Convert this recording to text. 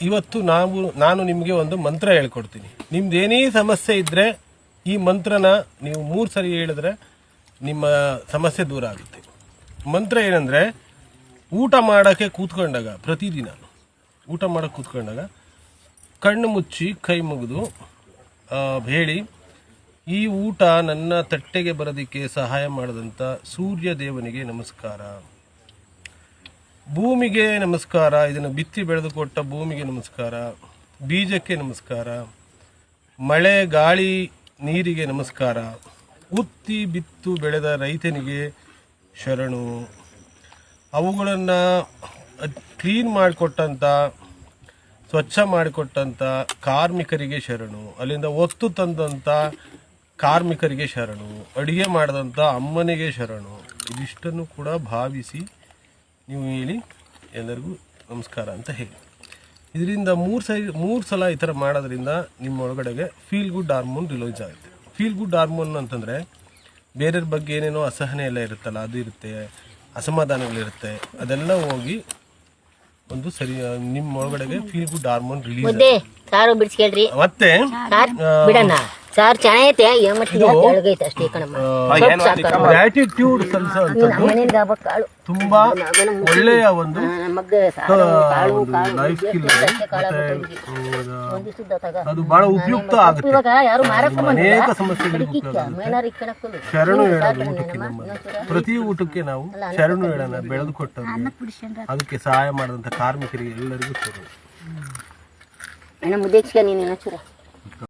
ಇವತ್ತು ನಾನು ನಿಮಗೆ ಒಂದು ಮಂತ್ರ ಹೇಳ್ಕೊಡ್ತೀನಿ. ನಿಮ್ದು ಏನೇ ಸಮಸ್ಯೆ ಇದ್ದರೆ ಈ ಮಂತ್ರನ ನೀವು 3 ಸರಿ ಹೇಳಿದ್ರೆ ನಿಮ್ಮ ಸಮಸ್ಯೆ ದೂರ ಆಗುತ್ತೆ. ಮಂತ್ರ ಏನಂದರೆ, ಊಟ ಮಾಡೋಕ್ಕೆ ಕೂತ್ಕೊಂಡಾಗ, ಪ್ರತಿದಿನ ಊಟ ಮಾಡೋಕ್ಕೆ ಕೂತ್ಕೊಂಡಾಗ ಕಣ್ಣು ಮುಚ್ಚಿ ಕೈ ಮುಗಿದು ಹೇಳಿ, ಈ ಊಟ ನನ್ನ ತಟ್ಟೆಗೆ ಬರೋದಕ್ಕೆ ಸಹಾಯ ಮಾಡಿದಂಥ ಸೂರ್ಯ ದೇವನಿಗೆ ನಮಸ್ಕಾರ, ಭೂಮಿಗೆ ನಮಸ್ಕಾರ, ಇದನ್ನು ಬಿತ್ತಿ ಬೆಳೆದು ಕೊಟ್ಟ ಭೂಮಿಗೆ ನಮಸ್ಕಾರ, ಬೀಜಕ್ಕೆ ನಮಸ್ಕಾರ, ಮಳೆ ಗಾಳಿ ನೀರಿಗೆ ನಮಸ್ಕಾರ, ಉತ್ತಿ ಬಿತ್ತು ಬೆಳೆದ ರೈತನಿಗೆ ಶರಣು, ಅವುಗಳನ್ನು ಕ್ಲೀನ್ ಮಾಡಿಕೊಟ್ಟಂಥ ಸ್ವಚ್ಛ ಮಾಡಿಕೊಟ್ಟಂಥ ಕಾರ್ಮಿಕರಿಗೆ ಶರಣು, ಅಲ್ಲಿಂದ ಒತ್ತು ತಂದಂಥ ಕಾರ್ಮಿಕರಿಗೆ ಶರಣು, ಅಡುಗೆ ಮಾಡಿದಂಥ ಅಮ್ಮನಿಗೆ ಶರಣು. ಇದಿಷ್ಟನ್ನು ಕೂಡ ಭಾವಿಸಿ ನೀವು ಹೇಳಿ, ಎಲ್ಲರಿಗೂ ನಮಸ್ಕಾರ ಅಂತ ಹೇಳಿ. ಇದರಿಂದ 3 ಸಲ ಈ ಥರ ಮಾಡೋದ್ರಿಂದ ನಿಮ್ಮ ಒಳಗಡೆಗೆ ಫೀಲ್ ಗುಡ್ ಹಾರ್ಮೋನ್ ರಿಲೀಸ್ ಆಗುತ್ತೆ. ಫೀಲ್ ಗುಡ್ ಹಾರ್ಮೋನ್ ಅಂತಂದರೆ ಬೇರೆಯವ್ರ ಬಗ್ಗೆ ಏನೇನೋ ಅಸಹನೆ ಎಲ್ಲ ಇರುತ್ತಲ್ಲ, ಅದು ಇರುತ್ತೆ, ಅಸಮಾಧಾನಗಳಿರುತ್ತೆ, ಅದೆಲ್ಲ ಹೋಗಿ ಒಂದು ಸರಿ ನಿಮ್ಮ ಒಳಗಡೆಗೆ ಫೀಲ್ ಗುಡ್ ಹಾರ್ಮೋನ್ ರಿಲೀಸ್ ಮತ್ತೆ ಸಾರ್ ಚೆನ್ನಾಗೈತೆ ಗ್ರಾಟಿಟ್ಯೂಡ್ ತುಂಬಾ ಒಳ್ಳೆಯ ಒಂದು ಲೈಫ್ ಸ್ಕಿಲ್. ಅದು ಬಹಳ ಉಪಯುಕ್ತ ಆಗುತ್ತೆ, ಅನೇಕ ಸಮಸ್ಯೆಗಳಿಗೆ ಶರಣು ಹೇಳೋದು ಊಟಕ್ಕೆ. ಪ್ರತಿ ಊಟಕ್ಕೆ ನಾವು ಶರಣು ಹೇಳೋಣ, ಬೆಳೆದು ಕೊಟ್ಟವ್ರಿಗೆ, ಅದಕ್ಕೆ ಸಹಾಯ ಮಾಡಿದಂಥ ಕಾರ್ಮಿಕರಿಗೆ ಎಲ್ಲರಿಗೂ ಶರಣು.